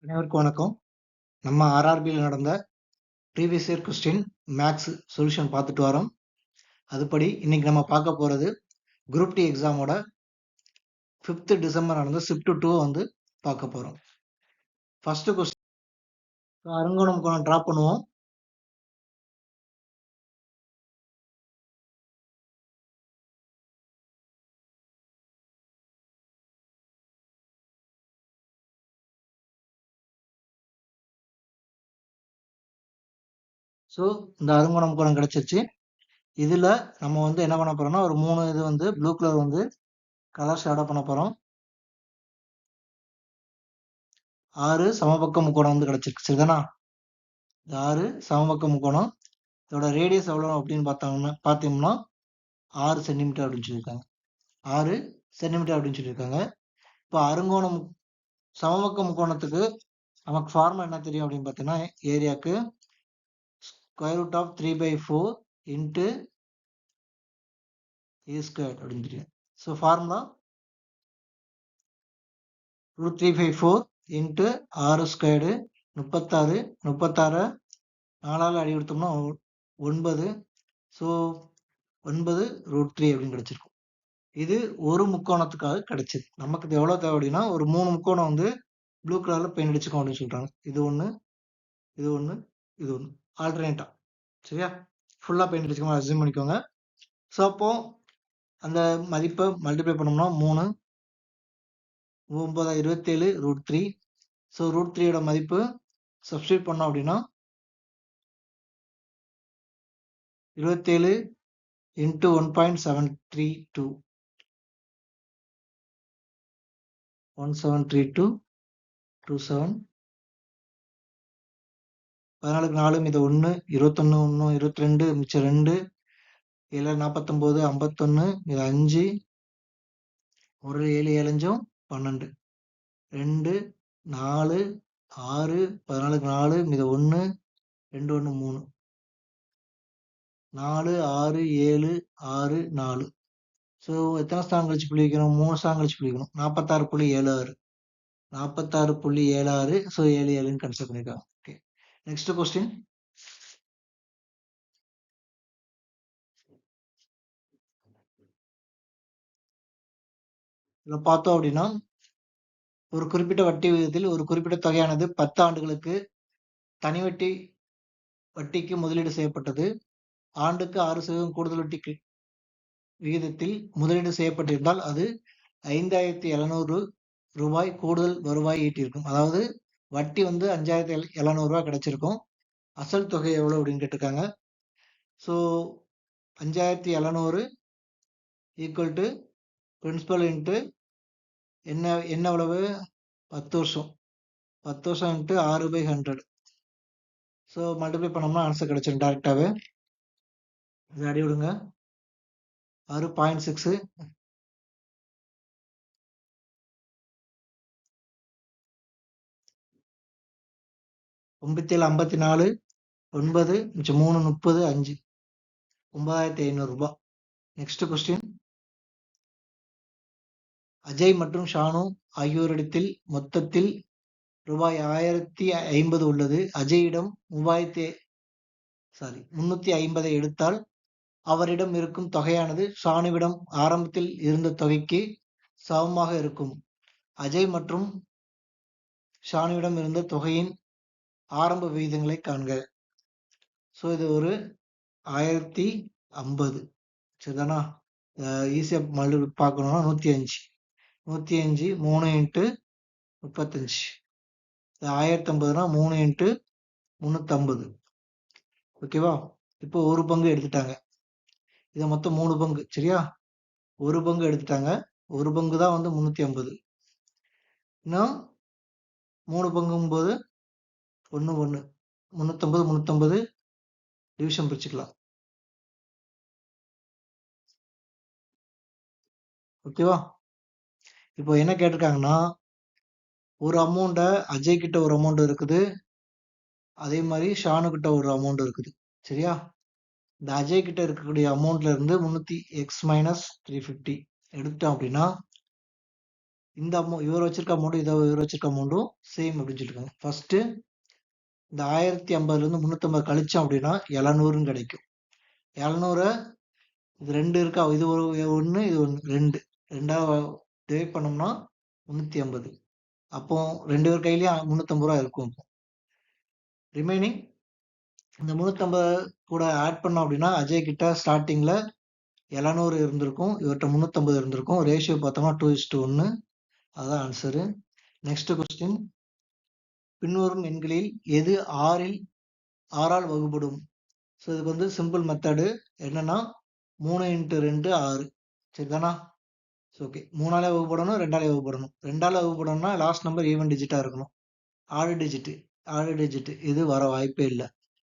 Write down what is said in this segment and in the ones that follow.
அனைவருக்கும் வணக்கம். நம்ம ஆர்ஆர்பியில் நடந்த previous year question maths solution பார்த்துட்டு வரோம். அதுபடி இன்னைக்கு நம்ம பார்க்க போறது குரூப் டி எக்ஸாமோட 5th டிசம்பர் நடந்த ஷிஃப்ட் 2 வந்து பார்க்க போறோம். ஃபர்ஸ்ட் கொஸ்டின் அருங்கோணம் கோணம் டிரா பண்ணுவோம். ஸோ இந்த அருங்கோணம் கோணம் கிடைச்சிருச்சு. இதுல நம்ம வந்து என்ன பண்ண போறோம்னா ஒரு 3 இது வந்து ப்ளூ கலர் வந்து கலர் ஷேடோ பண்ண போறோம். 6 சமபக்க முக்கோணம் வந்து கிடைச்சிருக்கு. சரிதானா? இந்த 6 சமபக்க முக்கோணம் இதோட ரேடியஸ் எவ்வளவு அப்படின்னு பார்த்தோம்னா 6 சென்டிமீட்டர் அப்படின்னு சொல்லியிருக்காங்க. 6 சென்டிமீட்டர் அப்படின்னு சொல்லியிருக்காங்க. இப்போ அருங்கோணம் சமபக்க முக்கோணத்துக்கு நமக்கு ஃபார்முலா என்ன தெரியும் அப்படின்னு பார்த்தீங்கன்னா ஏரியாவுக்கு square root of 3/4 into A square அப்படின்னு தெரியும். ஸோ ஃபார்முலா √3/4 இன்ட்டு 6 ஸ்கொயர்டு 36 4ஆல் அடி கொடுத்தோம்னா 9. ஸோ 9√3 அப்படின்னு கிடைச்சிருக்கும். இது ஒரு முக்கோணத்துக்காக கிடைச்சது. நமக்கு இது எவ்வளோ தேவை அப்படின்னா ஒரு 3 முக்கோணம் வந்து ப்ளூ கலரில் பெயிண்ட் அடிச்சுக்கோம் அப்படின்னு சொல்றாங்க. இது ஒன்று, இது ஒன்று, இது ஒன்று ஆல்டர்னேட்டா. சரியா? ஃபுல்லாக பெயிண்ட் அடிச்சுக்கோங்க, அசியூம் பண்ணிக்கோங்க. ஸோ அப்போ அந்த மதிப்பை மல்டிப்ளை பண்ணோம்னா 3 9 27√3. ஸோ √3யோட மதிப்பு சப்ஸ்டியூட் பண்ணோம் அப்படின்னா 27 இன்ட்டு 1.732 1732 27 14 4 இது 1 21 1 22 மிச்சம் 2 7 49 51 இது 5 ஒரு 7 7 12 2 4 6 14 4 இது 1 2 1 3 4 6 7 6 4. ஸோ எத்தனை ஸ்தானம் கழிச்சு புள்ளி வைக்கணும்? 3 ஸ்தானம் கழிச்சு புள்ளி வைக்கணும். 46.76 46.76. ஸோ 7 7ன்னு கன்சிடர் பண்ணிருக்காங்க. Okay, next question. இதில் பார்த்தோம் அப்படின்னா ஒரு குறிப்பிட்ட வட்டி விகிதத்தில் ஒரு குறிப்பிட்ட தொகையானது 10 ஆண்டுகளுக்கு தனி வட்டிக்கு முதலீடு செய்யப்பட்டது. ஆண்டுக்கு 6% கூடுதல் வட்டி விகிதத்தில் முதலீடு செய்யப்பட்டிருந்தால் அது 5700 ரூபாய் கூடுதல் வருவாய் ஈட்டியிருக்கும். அதாவது வட்டி வந்து 5700 ரூபாய் கிடைச்சிருக்கும். அசல் தொகை எவ்வளவு அப்படின்னு கேட்டிருக்காங்க. So 5700 equal to principal into என்ன எவ்வளவு 10 வருஷம் 10 வருஷம் இன்ட்டு 6/100. ஸோ மல்டிப்ளை பண்ணோம்னா ஆன்சர் கிடைச்சிடும் டேரெக்டாகவே. இதை அடி விடுங்க. 6.6 97 54 9 மிச்சம் 3 30 5 9500 ரூபாய். Next question. அஜய் மற்றும் ஷானு ஆகியோரிடத்தில் மொத்தத்தில் ரூபாய் 1050 உள்ளது. அஜயிடம் 350 எடுத்தால் அவரிடம் இருக்கும் தொகையானது ஷானுவிடம் ஆரம்பத்தில் இருந்த தொகைக்கு சமமாக இருக்கும். அஜய் மற்றும் ஷானுவிடம் இருந்த தொகையின் ஆரம்ப விகிதங்களை காண்க. ஸோ இது ஒரு 1050. சரிதானா? ஈஸியா மல்டிபிள் பார்க்கணும்னா 105 3 இன்ட்டு 35. 1050னா 3 இன்ட்டு 350. ஓகேவா? இப்போ ஒரு பங்கு எடுத்துட்டாங்க. இதை மொத்தம் 3 பங்கு. சரியா? ஒரு பங்கு எடுத்துட்டாங்க. ஒரு பங்கு தான் வந்து 350. இன்னும் 3 பங்குங்கும் போது 1 1 350 350 டிவிஷன் பிரிச்சுக்கலாம். ஓகேவா? இப்போ என்ன கேட்டிருக்காங்கன்னா ஒரு அமௌண்ட்டை அஜய் கிட்ட ஒரு அமௌண்ட் இருக்குது, அதே மாதிரி ஷானு கிட்ட ஒரு அமௌண்ட் இருக்குது. சரியா? இந்த அஜய் கிட்ட இருக்கக்கூடிய அமௌண்ட்ல இருந்து 300 x - 350 எடுத்துட்டோம் அப்படின்னா இவர் வச்சிருக்க அமௌண்ட்டும் இவர் வச்சிருக்க அமௌண்ட்டும் சேம் அப்படின்னு சொல்லியிருக்காங்க. ஃபர்ஸ்ட் இந்த 1050 இருந்து 350 கழிச்சோம் அப்படின்னா 700 கிடைக்கும். 700 இது 2 இருக்கா, இது ஒன்று இது ஒன்று 2 ரெண்டாவது டிவைட் பண்ணோம்னா 350. அப்போ 2 பேர் கையிலயும் 350 ரூபா இருக்கும். ரிமைனிங் இந்த 350 கூட ஆட் பண்ணோம் அப்படின்னா அஜய் கிட்ட ஸ்டார்டிங்ல 700 இருந்திருக்கும், இவர்கிட்ட 350 இருந்திருக்கும். ரேஷியோ பார்த்தோம்னா 2:1. அதுதான் ஆன்சரு. நெக்ஸ்ட் கொஸ்டின், பின்வரும் எண்களில் எது ஆறால் வகுப்படும்? ஸோ இதுக்கு வந்து சிம்பிள் மெத்தடு என்னன்னா 3 × 2 6. சரிதானா? ஓகே, 3ஆலே வகுப்படணும், 2ஆலே வகுப்படணும். 2ஆல வகுப்படணும்னா லாஸ்ட் நம்பர் ஈவன் டிஜிட்டா இருக்கணும். ஆடு டிஜிட் இது வர வாய்ப்பே இல்லை.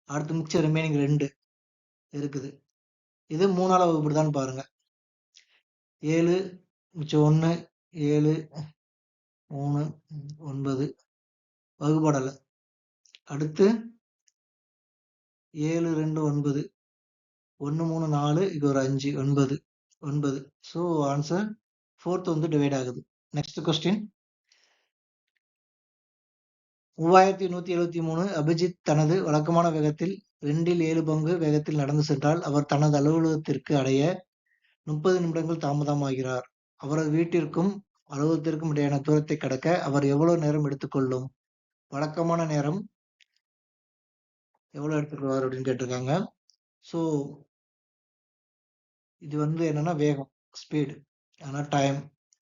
அடுத்து மிச்சம் ரிமைனிங் 2 இருக்குது. இது 3ஆல வகுப்படுதான்னு பாருங்க. 7 மிச்சம் 1 7 3 9 வகுப்படலை. அடுத்து 7 2 9 1 3 4 இது ஒரு 5 9. ஸோ ஆன்சர் 4th வந்து டிவைட் ஆகுது. நெக்ஸ்ட் கொஸ்டின், 3173 அபிஜித் தனது வழக்கமான வேகத்தில் 2/7 பங்கு வேகத்தில் நடந்து சென்றால் அவர் தனது அலுவலகத்திற்கு அடைய 30 நிமிடங்கள் தாமதமாகிறார். அவரது வீட்டிற்கும் அலுவலகத்திற்கும் இடையான தூரத்தை கடக்க அவர் எவ்வளவு நேரம் எடுத்துக்கொள்ளும்? வழக்கமான நேரம் எவ்வளவு எடுத்துக்கொள்வார் அப்படின்னு கேட்டிருக்காங்க. ஸோ இது வந்து என்னன்னா வேகம், ஸ்பீடு. ஆனால் time,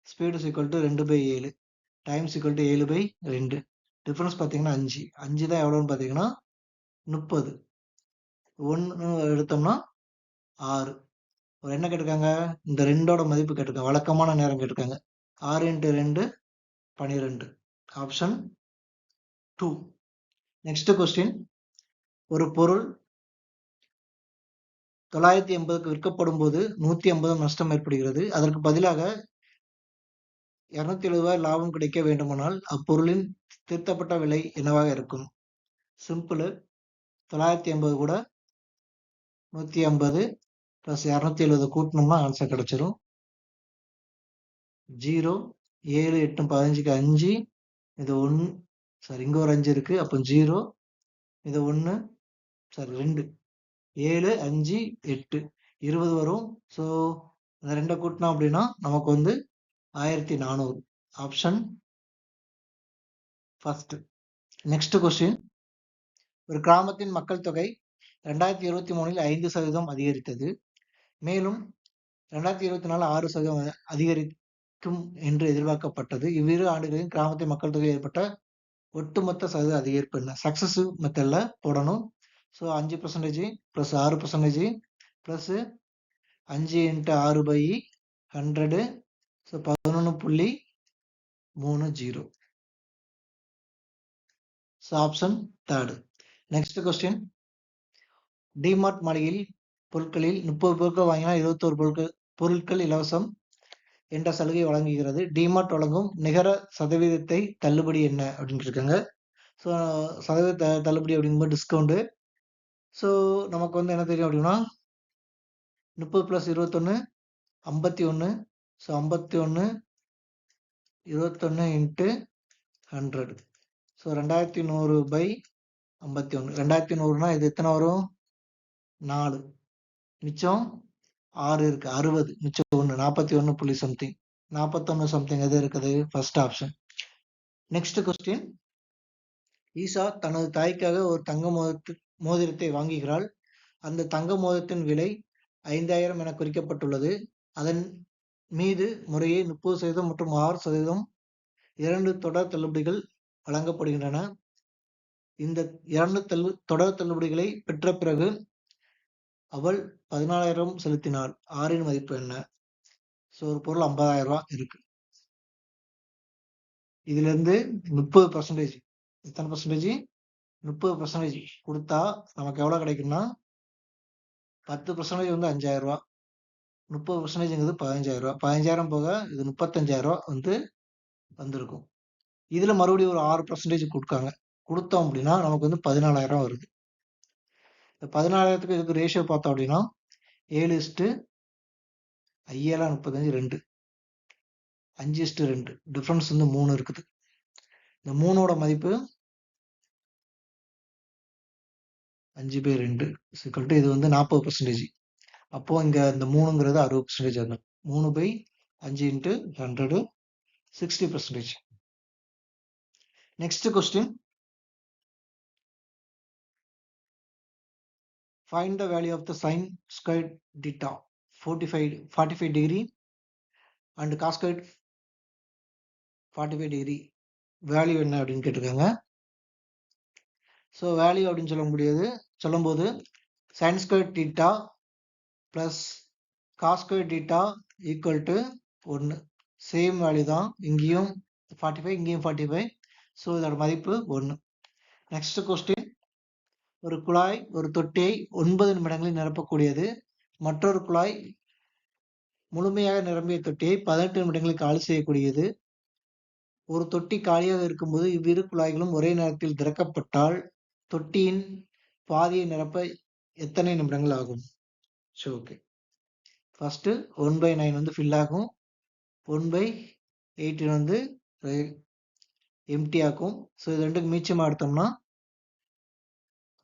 speed is equal to 2/7, time is equal to 7/2. Difference பார்த்தீங்கன்னா 5 தான் எவ்வளோன்னு பார்த்தீங்கன்னா 30. 1 எடுத்தோம்னா 6. ஒரு என்ன கேட்டிருக்காங்க, இந்த 2ஓட மதிப்பு கேட்டிருக்காங்க, வழக்கமான நேரம் கேட்டிருக்காங்க. 6 × 2 12. ஆப்ஷன் 2. நெக்ஸ்ட் கொஸ்டின், ஒரு பொருள் 980க்கு விற்கப்படும் போது 150 நஷ்டம் ஏற்படுகிறது. அதற்கு பதிலாக 270 ரூபாய் லாபம் கிடைக்க வேண்டுமானால் அப்பொருளின் திருத்தப்பட்ட விலை என்னவாக இருக்கும்? சிம்பிள், 980 கூட 150 + 270 கூட்டினோம்னா ஆன்சர் கிடைச்சிரும். 0 7 8 15க்கு 5, இது 1, சாரி இங்க ஒரு 5 இருக்கு, அப்போ 0, இது 1, சாரி 2, 7 5 8 20 வரும். ஸோ இந்த 2 கூட்டினோம் அப்படின்னா நமக்கு வந்து 1400. Option first. நெக்ஸ்ட் கொஸ்டின், ஒரு கிராமத்தின் மக்கள் தொகை 2023 5% அதிகரித்தது. மேலும் 2024 6% அதிகரிக்கும் என்று எதிர்பார்க்கப்பட்டது. இவ்விரு ஆண்டுகளில் கிராமத்தின் மக்கள் தொகை ஏற்பட்ட ஒட்டுமொத்த சதவீத அதிகரிப்பு என்ன? சக்சஸிவ் மெத்தட்ல போடணும். So 5% + 6% + 5 × 6/100. So 11.30. So option third. Next question, DMart மளிகையில் பொருட்களில் 30 பொருட்கள் வாங்கினால் 21 பொருட்கள் இலவசம் என்ற சலுகை வழங்குகிறது. டிமார்ட் வழங்கும் நிகர சதவீதத்தை தள்ளுபடி என்ன அப்படின்னு இருக்காங்க. ஸோ சதவீத தள்ளுபடி அப்படிங்கும்போது டிஸ்கவுண்ட். ஸோ நமக்கு வந்து என்ன தெரியும் அப்படின்னா 30 + 21 51. ஸோ 51 21 × 100. ஸோ 2100/51. 2100னா இது எத்தனை வரும்? 4. மிச்சம் 6 இருக்கு, 60. மிச்சம் 1 41 புள்ளி சம்திங், 41 சம்திங் எது இருக்குது? First option. நெக்ஸ்ட் கொஸ்டின், ஈசா தனது தாய்க்காக ஒரு தங்க மோதிரத்தை வாங்குகிறாள். அந்த தங்க மோதிரத்தின் விலை 5000 என குறிக்கப்பட்டுள்ளது. அதன் மீது முறையே 30% மற்றும் 6% 2 தொடர் தள்ளுபடிகள் வழங்கப்படுகின்றன. இந்த 2 தொடர் தள்ளுபடிகளை பெற்ற பிறகு அவள் 14,000 செலுத்தினாள். 6இன் மதிப்பு என்ன? ஸோ ஒரு பொருள் 50,000 ரூபாய் இருக்கு. இதுல இருந்து 30%, எத்தனை பர்சன்டேஜ்? 30% கொடுத்தா நமக்கு எவ்வளவு கிடைக்கும்னா 10% வந்து 5,000 ரூபாய், 30%ங்கிறது 15,000 ரூபாய். 15,000 போக இது 35,000 ரூபாய் வந்து வந்திருக்கும். இதுல மறுபடியும் ஒரு 6% கொடுத்தோம் அப்படின்னா நமக்கு வந்து 14,000 வருது. 14,000க்கு இதுக்கு ரேஷியோ பார்த்தோம் அப்படின்னா 7:5 35 2. 5:2. டிஃபரன்ஸ் வந்து 3 இருக்குது. இந்த 3ஓட மதிப்பு 5/2 இது வந்து 40%. அப்போ இங்க இந்த 3ங்கிறது 60% ஆகும். 3/5 × 100 60%. Next question. Find the value of the sin squared theta 45 degree and cos squared 45 degree. Value என்ன அப்படின்னு கேட்டிருக்காங்க. ஸோ வேல்யூ அப்படின்னு சொல்லும்போது sin squared theta plus cos squared theta equal to 1. Same value தான், இங்கேயும் 45 இங்கேயும் 45. ஸோ இதோட மதிப்பு 1. Next question. ஒரு குழாய் ஒரு தொட்டியை 9 நிமிடங்களில் நிரப்பக்கூடியது. மற்றொரு குழாய் முழுமையாக நிரம்பிய தொட்டியை 18 நிமிடங்களில் காலி செய்யக்கூடியது. ஒரு தொட்டி காலியாக இருக்கும்போது இவ்விரு குழாய்களும் ஒரே நேரத்தில் திறக்கப்பட்டால் தொட்டியின் பாதியை நிரப்ப எத்தனை நிமிடங்கள் ஆகும்? ஸோ ஓகே, ஃபர்ஸ்ட் 1/9 வந்து ஃபில் ஆகும், 1/18 வந்து எம்டி ஆகும். ஸோ இது ரெண்டுக்கு மீச்சமாக எடுத்தோம்னா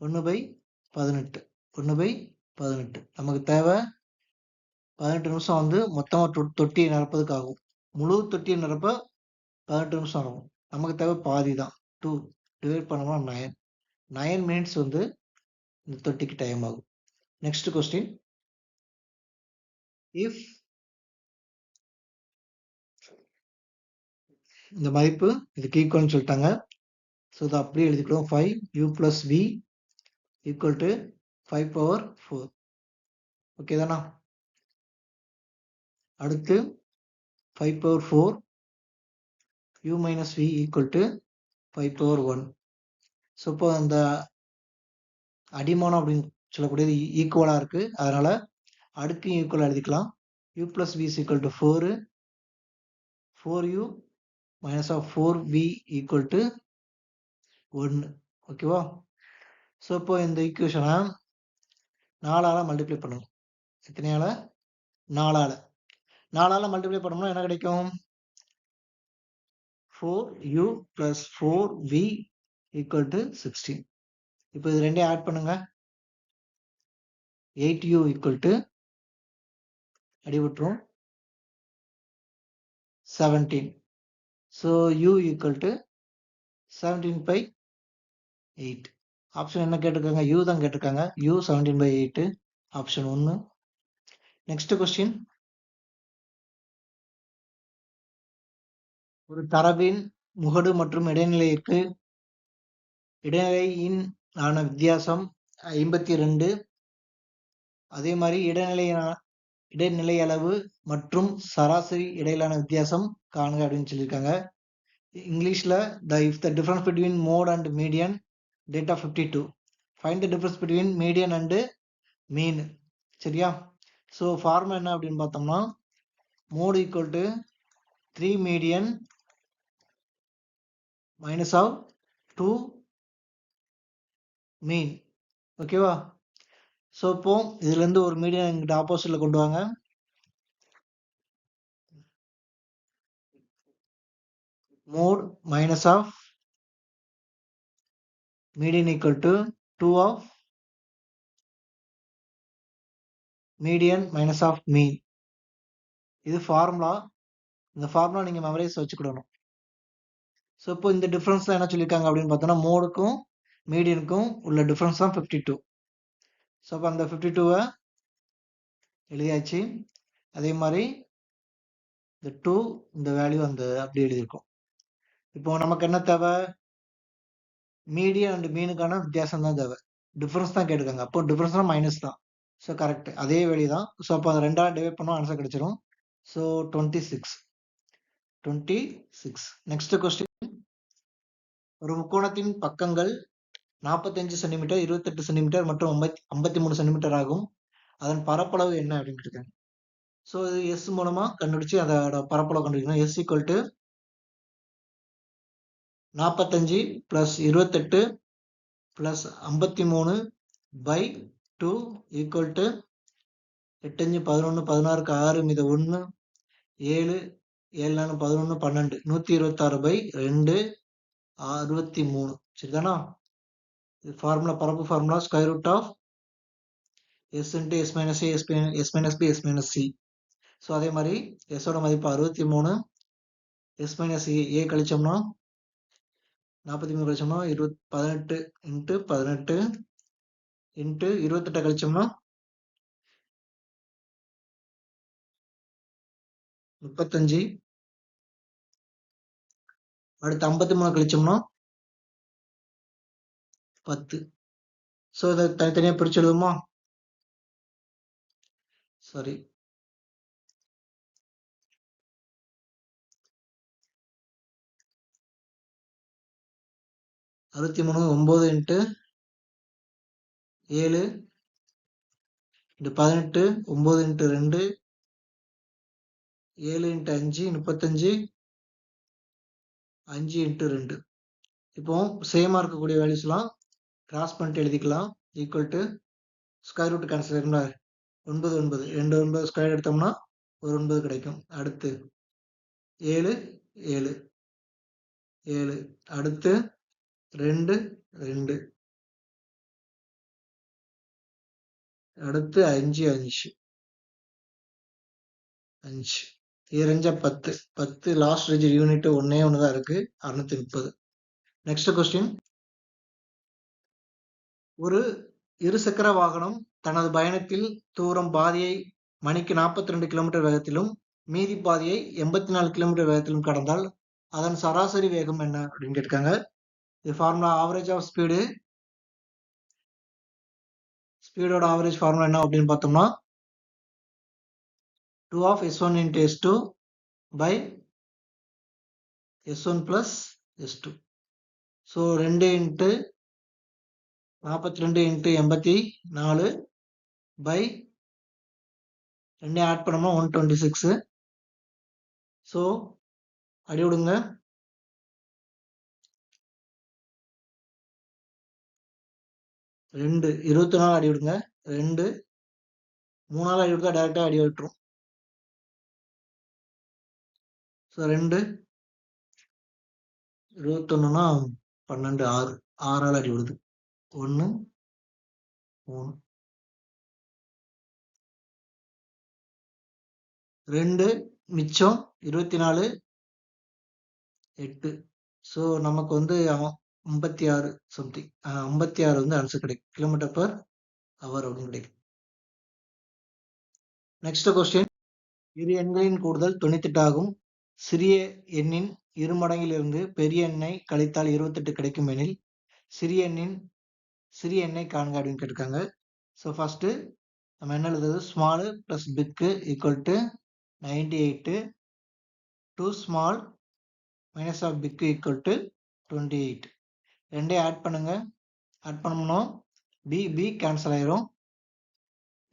1/18. 1/18 நமக்கு தேவை 18 நிமிஷம் வந்து மொத்தமாக தொட்டியை நிரப்பதுக்கு ஆகும். முழு தொட்டியை நிரப்ப 18 நிமிஷம் ஆகும். நமக்கு தேவை பாதி தான். 2 டிவைட் பண்ணோம்னா 9 மினிட்ஸ் வந்து இந்த தொட்டிக்கு டைம் ஆகும். Next question. இஃப் இந்த மதிப்பு இதுக்கு ஈக்குவல்னு சொல்லிட்டாங்க. ஸோ இதை அப்படியே எழுதிக்கிறோம். 5u + v = 5/4. ஓகே தானா? அடுத்து 5/4 u - v = 5/1. ஸோ இப்போ அந்த அடிமானம் அப்படின்னு சொல்லக்கூடியது ஈக்குவலாக இருக்கு, அதனால அடுக்கு ஈக்குவலாக எழுதிக்கலாம். u + v = 4. 4u - 4v = 1. ஓகேவா? ஸோ இப்போ இந்த ஈக்குவேஷனை 4ஆல் மல்டிப்ளை பண்ணணும். எத்தனையால? 4ஆல். 4ஆல் மல்டிப்ளை பண்ணோம்னா என்ன கிடைக்கும்? 4u + 4v = 16. இப்போ இது ரெண்டையும் ஆட் பண்ணுங்க. 8u = அடிபட்டுரும் 17. So u = 17/8. ஆப்ஷன் என்ன கேட்டிருக்காங்க? u தான் கேட்டிருக்காங்க. u 17/8. ஆப்ஷன் 1. Next question. ஒரு தரவின் முகடு மற்றும் இடைநிலையின் ஆன வித்தியாசம் 52. அதே மாதிரி இடைநிலை அளவு மற்றும் சராசரி இடையிலான வித்தியாசம் காணுங்க அப்படின்னு சொல்லியிருக்காங்க. இங்கிலீஷ்ல if the difference between mode and median data 52. find the difference between median and mean. சரியா? ஸோ ஃபார்முலா என்ன அப்படின்னு பார்த்தோம்னா mode = 3 median minus of 2 mean. ஓகேவா? ஸோ இப்போ இதுல இருந்து ஒரு மீடியன் எங்கிட்ட ஆப்போசிட்ல கொண்டு வாங்க. mode minus of median = 2 of median minus of mean. இது ஃபார்முலா. இந்த ஃபார்முலா நீங்க மெமரைஸ் வச்சுக்கிடணும். ஸோ இப்போ இந்த டிஃபரன்ஸ் என்ன சொல்லியிருக்காங்க அப்படின்னு பார்த்தோம்னா மோடுக்கும் மீடியனுக்கும் உள்ள டிஃபரன்ஸ் தான் 52. ஸோ அப்போ அந்த 52வை எழுதியாச்சு. அதே மாதிரி இந்த 2 இந்த வேல்யூ அந்த அப்படி எழுதியிருக்கோம். இப்போ நமக்கு என்ன தேவை? மீடியன் அண்ட் மீனுக்கான வித்தியாசம் தான் தேவை. டிஃபரன்ஸ் தான் கேட்டிருக்காங்க. அப்போ டிஃபரன்ஸ்னா மைனஸ் தான். ஸோ கரெக்ட், அதே வேல்யூ தான். ஸோ அப்போ அதை 2ஆல் டிவைட் பண்ணோம், ஆன்சர் கிடைச்சிடும். ஸோ 26. Next question. ஒரு முக்கோணத்தின் பக்கங்கள் 45 சென்டிமீட்டர், 28 சென்டிமீட்டர் மற்றும் 53 சென்டிமீட்டர் ஆகும். அதன் பரப்பளவு என்ன அப்படின்னு இருக்காங்க. ஸோ இது எஸ் மூலமா கண்டுபிடிச்சு அதோட பரப்பளவு கண்டுபிடிக்கணும். எஸ் = 45 + 28 + 53/2 = 8 5 11 16 6 மீது 1 7 7 4 11 12 126/2 63 சரிதானா? இது ஃபார்முலா பரப்பு formula square root of s into s minus a s minus b s minus c. So அதே மாதிரி s ஓட மதிப்பு 63, s minus a கழிச்சோம்னா 43 கழிச்சோம்னா 18 into 18 into 28 கழிச்சோம்னா 35, அடுத்து 53 கழிச்சோம்னா 10. ஸோ இதை தனித்தனியாக பிரிச்சு எழுதுமா? சரி, அறுபத்தி மூணு 9 into 7 into 18 9 into 2 7 into 5 35 5 into 2. இப்போ சேமா இருக்கக்கூடிய வேல்யூஸ்லாம் கிராஸ் பண்ணிட்டு எழுதிக்கலாம். Equal to square root cancel ஆயிரும்ல, 9 9 2 9 ஸ்கொயர் எடுத்தோம்னா ஒரு 9 கிடைக்கும். அடுத்து 7 7 7 அடுத்து 2 2 அடுத்து 5 5 5 இது ரெஞ்சா 10 10 லாஸ்ட் ரிஜிட் யூனிட் ஒன்னே ஒன்று தான் இருக்கு 630. நெக்ஸ்ட் கொஸ்டின், ஒரு இருசக்கர வாகனம் தனது பயணத்தில் தூரம் பாதியை மணிக்கு 42 கிலோமீட்டர் வேகத்திலும் மீதி பாதியை 84 கிலோமீட்டர் வேகத்திலும் கடந்தால் அதன் சராசரி வேகம் என்ன அப்படின்னு கேட்காங்க. இது ஃபார்முலா ஆவரேஜ் ஆஃப் ஸ்பீடோட ஆவரேஜ் ஃபார்முலா என்ன அப்படின்னு பார்த்தோம்னா 2 of s1 into s2 by s1 plus s2. So 2 into 42 into 84 by 2 add பண்ணோம்னா 126. ஸோ அடி விடுங்க, 2 24 அடி விடுங்க, 2 3 அடி விடுத்தா டைரக்டா அடி விட்டுரும். ஸோ 2 21னா 12 6 6 அடி விடுது. 1 3 2 மிச்சம் 24 8. ஸோ நமக்கு வந்து 56 சம்திங் 56 வந்து ஆன்சர் கிடைக்கும். கிலோமீட்டர் பர் ஹவர் அப்படின்னு கிடைக்கும். நெக்ஸ்ட் கொஸ்டின், இரு எண்களின் கூடுதல் 98 ஆகும். சிறிய எண்ணின் இருமடங்கிலிருந்து பெரிய எண்ணை கழித்தால் 28 கிடைக்கும் எனில் சிறிய எண்ணை காண்க அப்படின்னு கேட்டிருக்காங்க. ஸோ ஃபர்ஸ்ட் நம்ம என்ன எழுதுறது, small plus big equal to 98 2 small minus of big equal to 28. ரெண்டையும் ஆட் பண்ணுங்க. ஆட் பண்ணோம்னா பி கேன்சல் ஆயிரும்,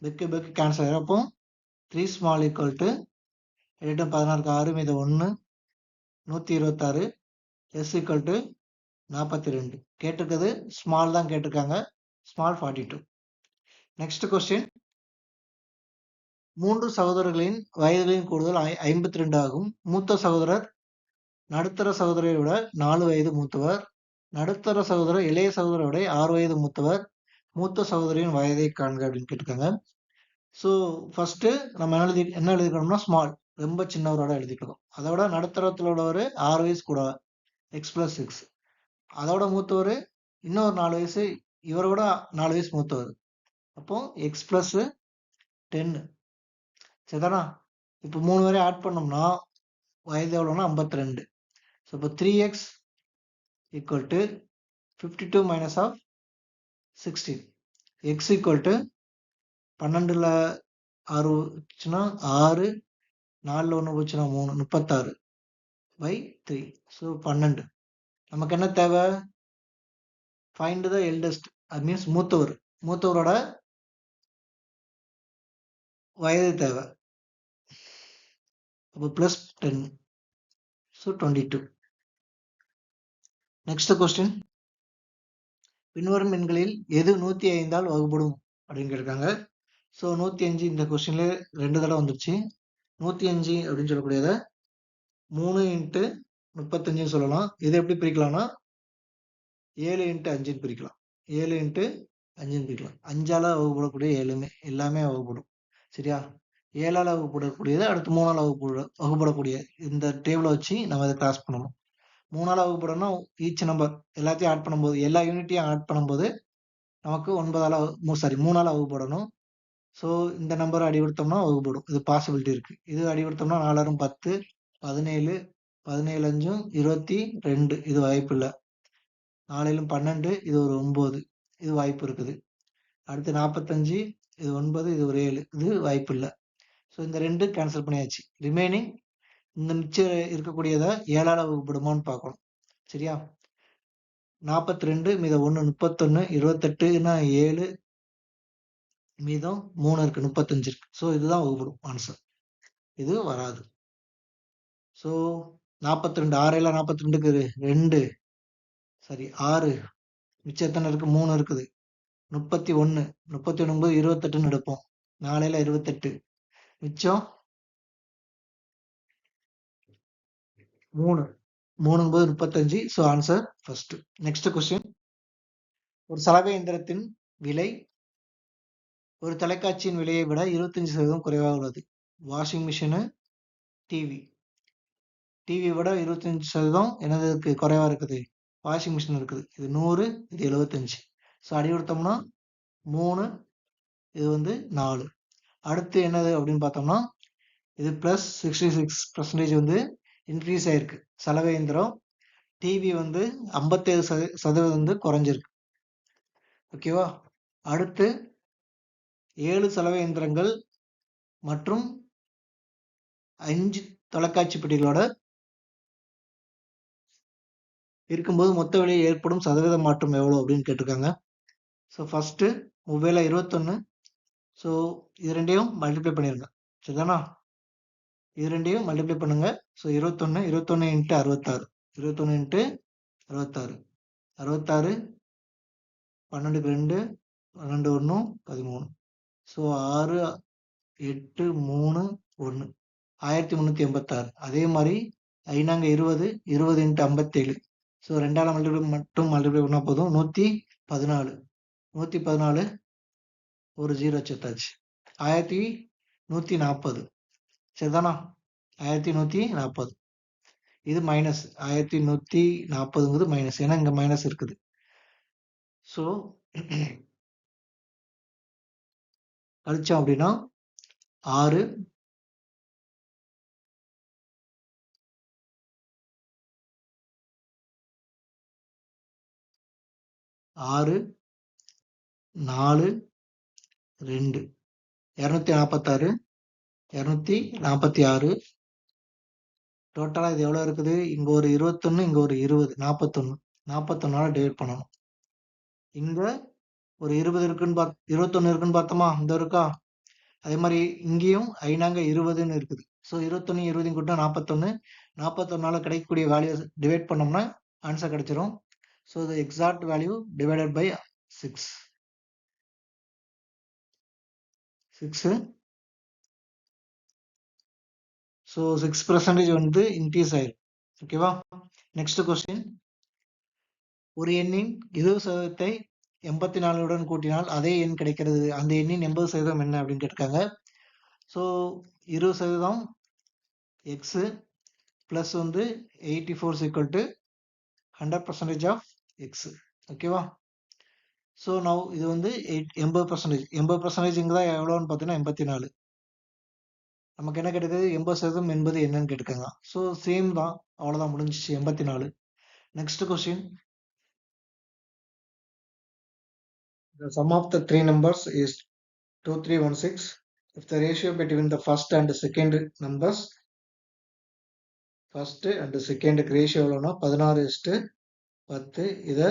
பிக் கேன்சல் ஆயிரும். அப்போ 3 ஸ்மால் ஈக்குவல் டு 8 16 6 மீது 1 126 எஸ் ஈக்குவல் டு 42. கேட்டிருக்கிறது ஸ்மால் தான் கேட்டிருக்காங்க, ஸ்மால் 42. நெக்ஸ்ட் கொஸ்டின், 3 சகோதரர்களின் வயதுகளின் கூடுதல் 52 ஆகும். மூத்த சகோதரர் நடுத்தர சகோதரரை விட 4 வயது மூத்தவர். நடுத்தர சகோதரர் இளைய சகோதரரை விட 6 வயது மூத்தவர். மூத்த சகோதரியின் வயதை காண்க அப்படின்னு கேட்டிருக்காங்க. ஸோ ஃபர்ஸ்ட் நம்ம என்ன எழுதிக்கணும்னா ஸ்மால் ரொம்ப சின்னவரோட எழுதிக்கணும். அதோட நடுத்தரத்தில் உள்ளவர் 6 வயசு கூட x+6. அதோட மூத்தவர் இன்னொரு 4 வயசு, இவரோட 4 வயசு மூத்தவர். அப்போ x+10 சரிதானா? இப்போ 3 வரை ஆட் பண்ணோம்னா வயது எவ்வளோனா 52. ஸோ இப்போ 3x equal to 52 minus of 16. X equal to 12ல் 6 வச்சுன்னா 6, 4ல் 1 போச்சுன்னா 3 36/3. ஸோ 12. நமக்கு என்ன தேவை, ஃபைண்ட் த எல்டஸ்ட், அது மீன்ஸ் மூத்தவரோட வயது தேவை. அப்போ +10, ஸோ 22. நெக்ஸ்ட் கொஸ்டின், பின்வரும் எண்களில் எது 105ஆல் வகுப்படும் அப்படின்னு கேட்டிருக்காங்க. ஸோ 105 இந்த கொஸ்டின்ல 2 தடவை வந்துருச்சு. 105 அப்படின்னு சொல்லக்கூடியதை 3 இன்ட்டு 35 சொல்லலாம். இதை எப்படி பிரிக்கலாம்னா 7 இன்ட்டு 5 பிரிக்கலாம். 7 இன்ட்டு 5 பிரிக்கலாம். 5ஆல வகுப்படக்கூடிய எல்லாமே வகுப்படும். சரியா? 7ஆல வகுப்படக்கூடியது அடுத்து 3ஆல வகுப்படக்கூடிய இந்த டேபிளை வச்சு நம்ம இதை கிராஸ் பண்ணணும். 3ஆல வகுப்படணும்னா ஈச் நம்பர் எல்லாத்தையும் ஆட் பண்ணும்போது எல்லா யூனிட்டையும் ஆட் பண்ணும்போது நமக்கு 3ஆல வகுப்படணும். ஸோ இந்த நம்பர் அடிபடுத்தோம்னா வகுப்படும். இது பாசிபிலிட்டி இருக்கு. இது அடிபடுத்தோம்னா 4 10 17 17 5 22 இது வாய்ப்பு இல்லை. 4 12 இது ஒரு 9 இது வாய்ப்பு இருக்குது. அடுத்து 45 இது 9 இது ஒரு 7 இது வாய்ப்பு இல்லை. ஸோ இந்த 2 கேன்சல் பண்ணியாச்சு. ரிமைனிங் இந்த மிச்சம் இருக்கக்கூடியதை 7ஆல வகுப்படுமான்னு பார்க்கணும். சரியா? 42 மீதம் 1 31 28ன்னா 7 மீதம் 3 இருக்கு 35 இருக்கு. ஸோ இதுதான் வகுப்படும் ஆன்சர். இது வராது. ஸோ 42 6 42க்கு 2 சரி 6 மிச்சம் எத்தனை இருக்கு 3 இருக்குது 31 31 28ன்னு எடுப்போம். 4 28 மிச்சம் 3 3 35. So answer first. Next question. ஒரு சலவை இயந்திரத்தின் விலை ஒரு தொலைக்காட்சியின் விலையை விட 25% குறைவாக உள்ளது. வாஷிங் மிஷினு டிவி விட 25% என்னதுக்கு குறைவா இருக்குது? வாஷிங் மிஷின் இருக்குது. இது 100 இது 75. ஸோ அடி கொடுத்தோம்னா 3 இது 4. அடுத்து என்னது அப்படின்னு பார்த்தோம்னா இது பிளஸ் 66% இன்க்ரீஸ் ஆயிருக்கு. சலவை இயந்திரம் டிவி 57% குறைஞ்சிருக்கு. ஓகேவா? அடுத்து 7 சலவை இயந்திரங்கள் மற்றும் 5 தொலைக்காட்சி பெட்டிகளோட இருக்கும்போது மொத்த விலையில் ஏற்படும் சதவீத மாற்றம் எவ்வளோ அப்படின்னு கேட்டிருக்காங்க. ஸோ ஃபர்ஸ்ட் மொபைல 21. ஸோ இது ரெண்டையும் மல்டிப்ளை பண்ணிருங்க. சரிதானா? இது ரெண்டையும் மல்டிப்ளை பண்ணுங்க. So 21 into 66 21 into 66 66 12க்கு 2 12 1 13. ஸோ 6 8 3 1 1386. அதே மாதிரி 5 20 20 இன்ட்டு 57. ஸோ 2ஆல மல்டிப்ளை பண்ணா போதும் 114 114 ஒரு 0 சேர்த்தாச்சு 1140. சரிதானா? 1140. இது மைனஸ் 1140ங்கிறது மைனஸ், ஏன்னா இங்க மைனஸ் இருக்குது. ஸோ கழிச்சோம் அப்படின்னா 6 6 4 2 246 246. டோட்டலா இது எவ்வளவு இருக்குது? இங்க ஒரு 21 இங்க ஒரு 20 41 41ஆல டிவைட் பண்ணணும். இங்க ஒரு 20 இருக்குன்னு 21 இருக்குன்னு பார்த்தோமா? இந்த இருக்கா? அதே மாதிரி இங்கேயும் 5 20ன்னு இருக்குது. ஸோ 21 20 கூட்டினா 41 41ஆல கிடைக்கக்கூடிய வேல்யூ டிவைட் பண்ணோம்னா ஆன்சர் கிடைச்சிரும். So the exact value divided by 6. 6. So 6% increase ஆயிருக்கு. ஓகேவா? Next question. ஒரு எண்ணின் 20%-ஐ 84உடன் கூட்டினால் அதே எண் கிடைக்கிறது. அந்த எண்ணின் 80% என்ன அப்படின்னு கேட்டிருக்காங்க. So 20% X plus 84 equal to 100% of X. ஓகேவா? ஸோ நவ் இது 80%. 80% இங்கே தான் எவ்வளோன்னு பார்த்தீங்கன்னா 84. நமக்கு என்ன கிடைக்குது? 80% என்பது என்னன்னு கேட்டுக்கோங்க. ஸோ சேம் தான், அவ்வளோதான், முடிஞ்சிச்சு. 84. Next question. The sum of the three numbers is 2316. If the ratio between the first and second numbers, first and second ratio எவ்வளோனா 16:10. இதை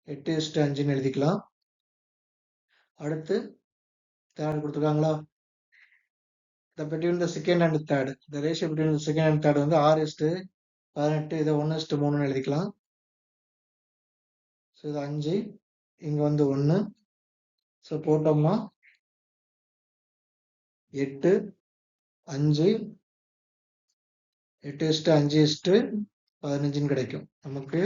8:5ன்னு எழுதிக்கலாம். அடுத்து தேர்ட் கொடுத்துருக்காங்களா? The between the second and third, the ratio between the second and third 6:18. இதை 1:3ன்னு எழுதிக்கலாம். So இது 5 இங்க 1. So போட்டோம்னா 8 5 8:5:15 கிடைக்கும். நமக்கு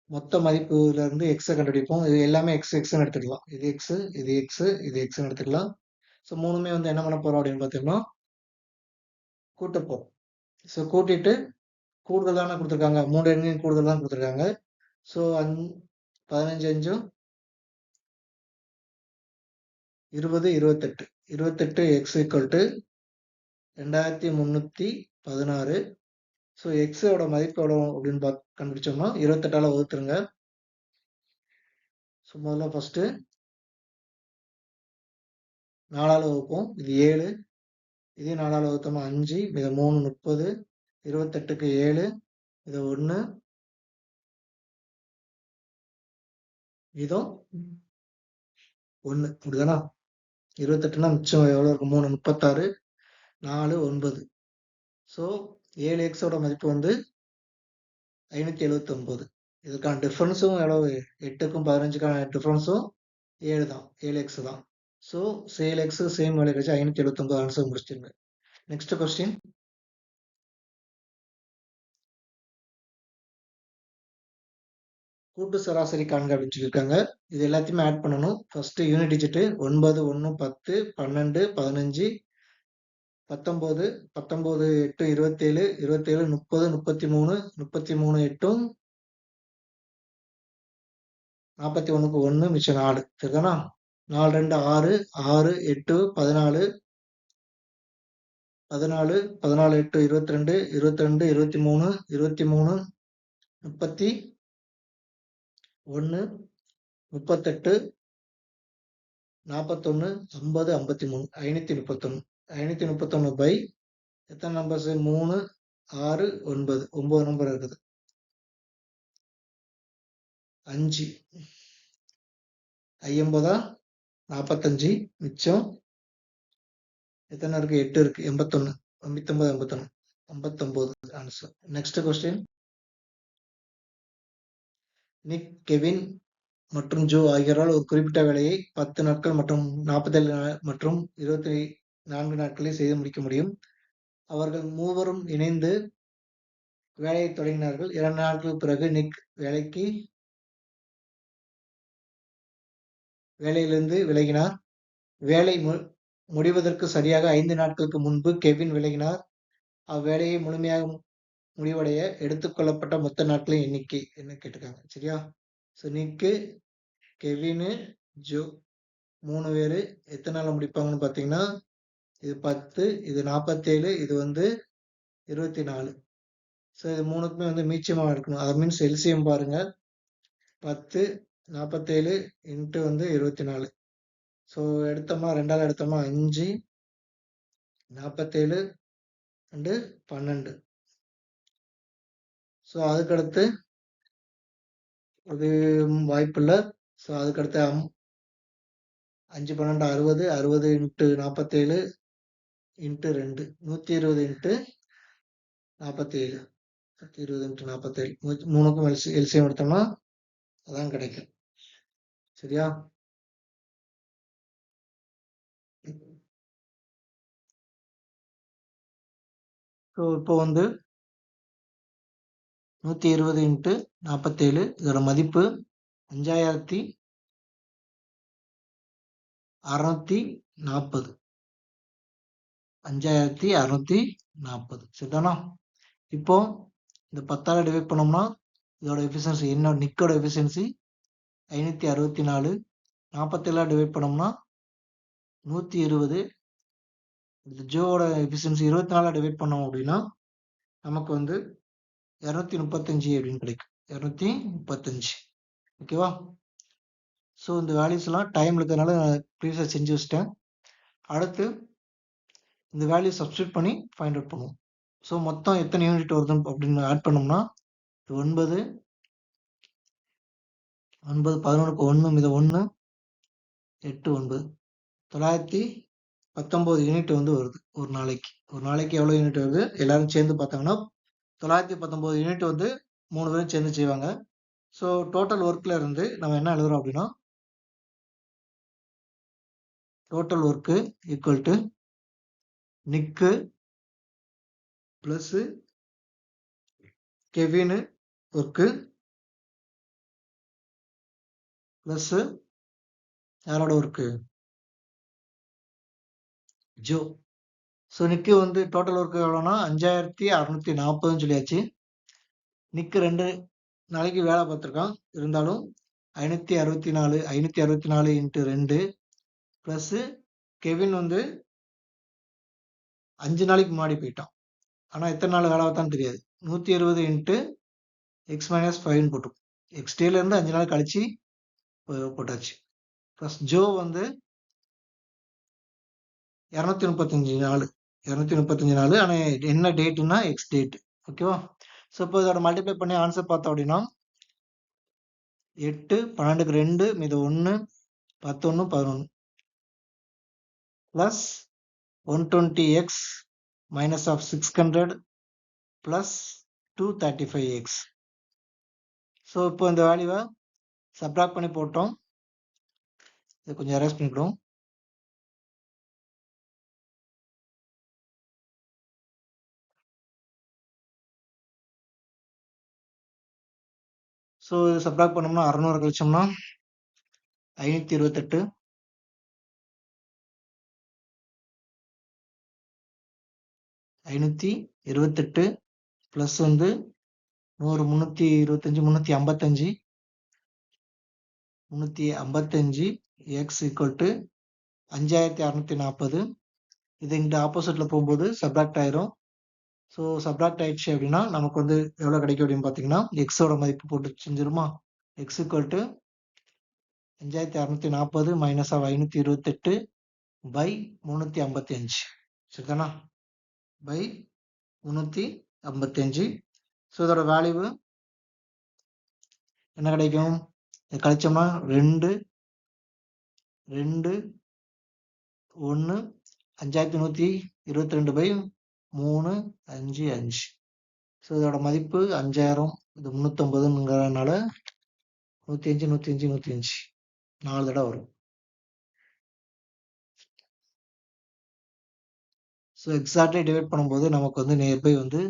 மொத்த மதிப்புல இருந்து எக்ஸை கண்டுபிடிப்போம். இது எல்லாமே எக்ஸ்ன்னு எடுத்துக்கலாம். இது எக்ஸ், இது எக்ஸ், இது எக்ஸ்ன்னு எடுத்துக்கலாம். ஸோ மூணுமே வந்து என்ன பண்ண போறோம் அப்படின்னு பார்த்தீங்கன்னா கூட்டப்போம். ஸோ கூட்டிட்டு கூடுதல் தானே கொடுத்துருக்காங்க, 3 எண்ணையும் கூடுதல் தான் கொடுத்துருக்காங்க. So 15 5 20 28 28 X equal to 2316. So எக்ஸோட மதிப்பு எவ்வளோ அப்படின்னு கண்டுபிடிச்சோம்னா 28ஆல வகுத்துருங்க. ஸோ முதல்ல ஃபர்ஸ்ட் 4ஆல வகுப்போம். இது 7, இதே 4ஆல வகுத்தோம்னா 5, இது 3 30, 28க்கு 7, இது 1, இதுவும் 1. இப்படிதானா? 28னா மிச்சம் எவ்வளோ இருக்கும்? 3 36, 4 9. ஸோ 7 எக்ஸோட மதிப்பு வந்து 579. இதுக்கான டிஃபரன்ஸும் எவ்வளவு? 8க்கும் 15க்கான டிஃபரன்ஸும் 7 தான், 7 எக்ஸ் தான். ஸோ 7 எக்ஸ் சேம் வேல்யூ கிடைச்சு 579 ஆன்சர் முடிச்சிருங்க. Next question. கூட்டு சராசரி காண்க அப்படின்னு சொல்லியிருக்காங்க. இது எல்லாத்தையுமே ஆட் பண்ணணும். ஃபர்ஸ்ட் யூனிட் டிஜிட் 9 1 10 12 15 19 19 8 27 27 30 33 33 8 41க்கு 1 மிச்சம் 4. சரிதானா? 4 2 6 6 8 14 14 14 8 22 22 23 23 31 38 41 50 53 531. 531 பை எத்தனை நம்பர்ஸ்? 3 6 9 9 நம்பர் இருக்குது. 5 50 45 மிச்சம் எத்தனை இருக்கு? 8 இருக்கு. 81 99 81 59 answer. Next question. Nick, Kevin மற்றும் ஜோ ஆகியோரால் ஒரு குறிப்பிட்ட வேலையை 10 நாட்கள் மற்றும் 47 மற்றும் 24 நாட்களில் செய்து முடிக்க முடியும். அவர்கள் மூவரும் இணைந்து வேலையை தொடங்கினார்கள். 2 நாட்களுக்கு பிறகு நிக் வேலையிலிருந்து விலகினார். வேலை முடிவதற்கு சரியாக 5 நாட்களுக்கு முன்பு கெவின் விலகினார். அவ்வேலையை முழுமையாக முடிவடைய எடுத்துக்கொள்ளப்பட்ட மொத்த நாட்களின் எண்ணிக்கை என்ன கேட்டிருக்காங்க. சரியா? ஸோ நிக்கு, கெவின், ஜோ 3 பேர் எத்தனை நாள்ல முடிப்பாங்கன்னு பார்த்தீங்கன்னா இது 10, இது 47, இது வந்து 24. ஸோ இது மூணுக்குமே வந்து மீச்சமாக இருக்கணும். அது மீன்ஸ் எல்சிஎம் பாருங்க. 10 47 இன்ட்டு வந்து 24. ஸோ எடுத்தோம்னா 2ஆல் எடுத்தோம்னா 5 47 அண்டு 12. ஸோ அதுக்கடுத்து அது வாய்ப்பு இல்லை. ஸோ அதுக்கடுத்து 5 12 60 60 இன்ட்டு 47 இன்ட்டு 2 120 இன்ட்டு 47 120 இன்ட்டு 47 மூணுக்கும் எல்சிஎம் எடுத்தோம்னா அதான் கிடைக்கும். சரியா? ஸோ இப்போ வந்து 120 இன்ட்டு 47 இதோட மதிப்பு 5640. 5640. சரிதானா? இப்போ இந்த 10ஆல டிவைட் பண்ணோம்னா இதோட எஃபிஷியன்சி என்ன? நிக்கோட எஃபிஷியன்சி 564. 47ஆல டிவைட் பண்ணோம்னா 120. இந்த ஜோவோட எஃபிஷியன்சி 24ஆல டிவைட் பண்ணோம் அப்படின்னா நமக்கு வந்து 235 அப்படின்னு கிடைக்கும். 235. ஓகேவா? ஸோ இந்த வேல்யூஸ்லாம் டைம் இருக்கிறதுனால ப்ரீவியஸாக செஞ்சு வச்சிட்டேன். அடுத்து இந்த வேல்யூ சப்ஸ்டியூட் பண்ணி ஃபைண்ட் அவுட் பண்ணுவோம். ஸோ மொத்தம் எத்தனை யூனிட் வருது அப்படின்னு ஆட் பண்ணோம்னா 9 9 11க்கு 1 இது 1 8 9 919 யூனிட் வந்து வருது ஒரு நாளைக்கு. ஒரு நாளைக்கு எவ்வளோ யூனிட் வருது எல்லாரும் சேர்ந்து பார்த்தாங்கன்னா 919 யூனிட் வந்து 3 பேரும் சேர்ந்து செய்வாங்க. ஸோ டோட்டல் ஒர்க்ல இருந்து நம்ம என்ன எழுதுறோம் அப்படின்னா டோட்டல் ஒர்க்கு ஈக்குவல் டு நிக்கு ப்ளஸ் கெவின் ஒர்க்கு ப்ளஸ் யாரோட ஒர்க்கு ஜோ. ஸோ நிக்கு வந்து டோட்டல் ஒர்க்கு எவ்வளோனா 5640 சொல்லியாச்சு. நிக்கு 2 நாளைக்கு வேலை பார்த்துருக்கான், இருந்தாலும் 564 இன்ட்டு 2 ப்ளஸ் கெவின் வந்து 5 நாளைக்கு முன்னாடி போயிட்டான், ஆனால் எத்தனை நாள் வேலை பார்த்தான்னு தெரியாது. 120 இன்ட்டு எக்ஸ் மைனஸ் 5 போட்டோம். எக்ஸ்டேலேருந்து 5 நாள் கழிச்சு போட்டாச்சு. ப்ளஸ் ஜோ வந்து 235 நாள், ஆனால் என்ன டேட்டுன்னா எக்ஸ் டேட். ஓகேவா? ஸோ இப்போ இதோட மல்டிப்ளை பண்ணி ஆன்சர் பார்த்தோம் அப்படின்னா 8, 12க்கு 2, மீது 1, 11, 11 plus 120x minus of 600 plus 235x. So இப்போ இந்த வேல்யூவை சப்ராக்ட் பண்ணி போட்டோம். இதை கொஞ்சம் எரேஸ் பண்ணிக்கிறோம். ஸோ இது சப்ராக்ட் பண்ணோம்னா 600 கழிச்சோம்னா 528 528 ப்ளஸ் வந்து 100 325 எக்ஸ் ஈக்குவல் டு 5640. இது இங்கிட்ட ஆப்போசிட்டில் போகும்போது சப்ராக்ட் ஆயிரும். ஸோ சப்ராக்ட் ஆயிடுச்சு அப்படின்னா நமக்கு வந்து எவ்வளோ கிடைக்கும் அப்படின்னு பார்த்தீங்கன்னா எக்ஸோட மதிப்பு போட்டு செஞ்சிருமா. X equal to 5640 minus of 528 by 355. சரிதானா? பை 355. ஸோ இதோட வேல்யூ என்ன கிடைக்கும்? கழிச்சோம்னா 2 2 1 5122 பை 355. ஸோ இதோட மதிப்பு 5000. இது 350ங்கிறதுனால 105 105 105 4 தடவை வரும். ஸோ எக்ஸாக்ட்லி டிவைட் பண்ணும்போது நமக்கு வந்து நியர்பை வந்து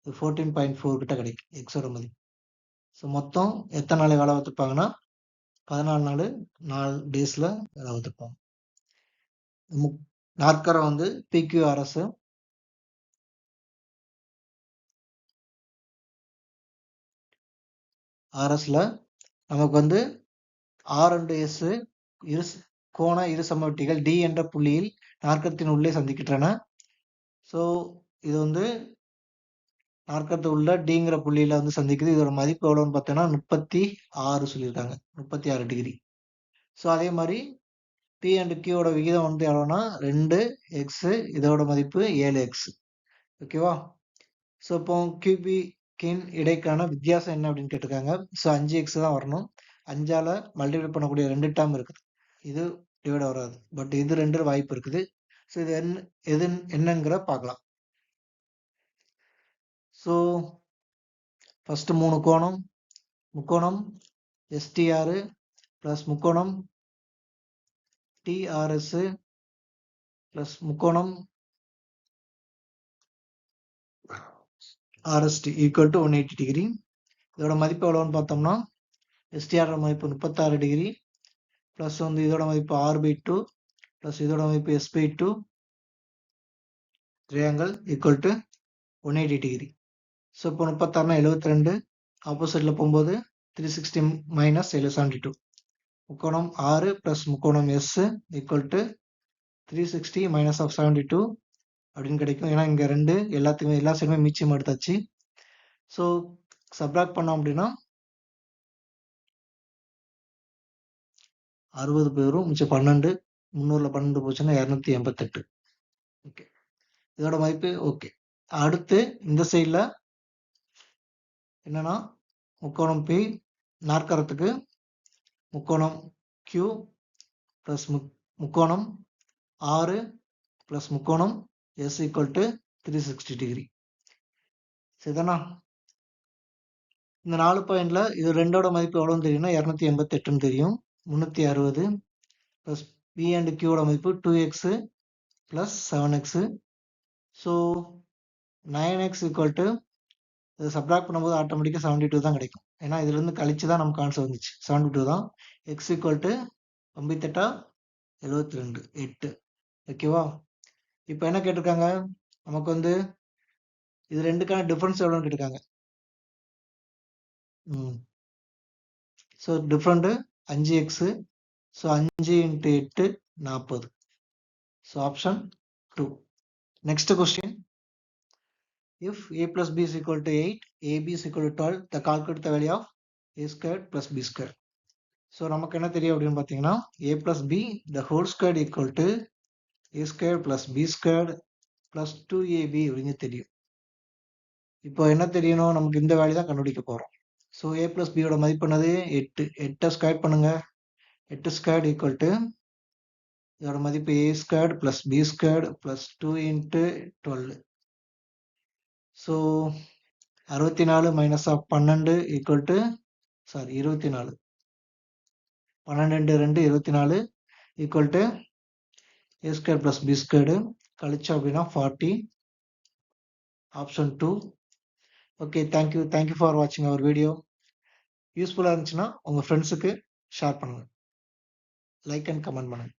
14.4 கிட்ட கிடைக்கும் எக்ஸோட மதிப்பு. ஸோ மொத்தம் எத்தனை நாள் வேலை பார்த்துருப்பாங்கன்னா 14 நாள் 4 டேஸில் வேலை பார்த்துருப்பாங்க. நாற்கரம் வந்து பிக்யூஆர்எஸ். ஆர்எஸ்ல நமக்கு வந்து R&S கோண இரு சமவெட்டிகள் டி என்ற புள்ளியில் நாற்கரத்தின் உள்ளே சந்திக்கின்றன. ஸோ இது வந்து நாற்கரத்து உள்ள டிங்கிற புள்ளியில வந்து சந்திக்குது. இதோட மதிப்பு எவ்வளோன்னு பார்த்தோன்னா 36 சொல்லியிருக்காங்க, 36 டிகிரி. ஸோ அதே மாதிரி பி அண்ட் கியூவோட விகிதம் வந்து எவ்வளோன்னா 2x, இதோட மதிப்பு 7x. ஓகேவா? ஸோ இப்போ கியூபிக்கின் இடைக்கான வித்தியாசம் என்ன அப்படின்னு கேட்டிருக்காங்க. ஸோ 5x தான் வரணும். 5ஆல் மல்டிப்ளை பண்ணக்கூடிய 2 டேர்ம் இருக்குது, இது டிவைட் வராது. பட் இது 2 வாய்ப்பு இருக்குது. ஸோ இது என்னங்கிற பார்க்கலாம். ஸோ ஃபர்ஸ்ட் 3 கோணம், முக்கோணம் STR ப்ளஸ் முக்கோணம் TRS ப்ளஸ் முக்கோணம் RST ஈக்குவல் டு 180 டிகிரி. இதோட மதிப்பு எவ்வளோன்னு பார்த்தோம்னா STR மதிப்பு 36 டிகிரி ப்ளஸ் வந்து இதோட மதிப்பு R/2 ப்ளஸ் இதோட மதிப்பு S/2 triangle equal to 180 degree. So இப்போ 36னா 72, ஆப்போசிட்டில் போகும்போது 360 மைனஸ் 72. முக்கோணம் 6 ப்ளஸ் முக்கோணம் S equal to 360 minus of 72 அப்படின்னு கிடைக்கும். ஏன்னா இங்கே 2 எல்லா சைடுமே மிச்சம் எடுத்தாச்சு. ஸோ சப்ராக்ட் பண்ணோம் அப்படின்னா 60 போயிடும், மிச்சம் 12. 300ல் 12 போச்சுன்னா 288. ஓகே, இதோட மதிப்பு ஓகே. அடுத்து இந்த சைடில் என்னன்னா முக்கோணம் P நாற்கரத்துக்கு முக்கோணம் Q ப்ளஸ் முக்கோணம் 6 ப்ளஸ் முக்கோணம் S ஈக்குவல் டு 360 டிகிரி. சரிதானா? இந்த 4 பாயிண்ட்ல இது 2ஓட மதிப்பு எவ்வளோன்னு தெரியும்னா 288ன்னு தெரியும். 360 ப்ளஸ் P அண்ட் Qவோட மதிப்பு 2x plus 7x. So 9x equal to இதை சப்ராக்ட் பண்ணும்போது ஆட்டோமேட்டிக்காக 72 தான் கிடைக்கும். ஏன்னா இதுலேருந்து கழிச்சு தான் நமக்கு ஆன்சர் வந்துச்சு. 72 தான். X equal to 98 72 8. ஓகேவா? இப்போ என்ன கேட்டிருக்காங்க, நமக்கு வந்து இது ரெண்டுக்கான டிஃபரன்ஸ் எவ்வளோன்னு கேட்டிருக்காங்க. So different 5x. So 5 × 8 40. So option 2. Next question. If a plus b is equal to 8, ab is equal to 12, the calculate the value of a squared plus b squared. So நமக்கு என்ன தெரியும் அப்படின்னு பார்த்தீங்கன்னா, a plus b the whole squared equal to a squared plus b squared plus 2ab அப்படின்னு தெரியும். இப்போ என்ன தெரியணும், நமக்கு இந்த வேல்யூ தான் கண்டுபிடிக்க போகிறோம். ஸோ a plus b யோட மதிப்பு என்னது 8. 8 ஸ்கொயர் பண்ணுங்க. 8 ஸ்கொயர் ஈக்குவல் டு இதோட மதிப்பு a squared plus b squared plus 2 × 12. So 64 minus of 12 equal to 24. 12 × 2 24 equal to a squared plus b squared கழிச்சா அப்படின்னா 40. ஆப்ஷன் 2. ஓகே, தேங்க்யூ ஃபார் வாட்சிங் அவர் வீடியோ. யூஸ்ஃபுல்லாக இருந்துச்சுன்னா உங்கள் ஃப்ரெண்ட்ஸுக்கு ஷேர் பண்ணுங்கள், லைக் அண்ட் கமெண்ட் பண்ணுங்கள்.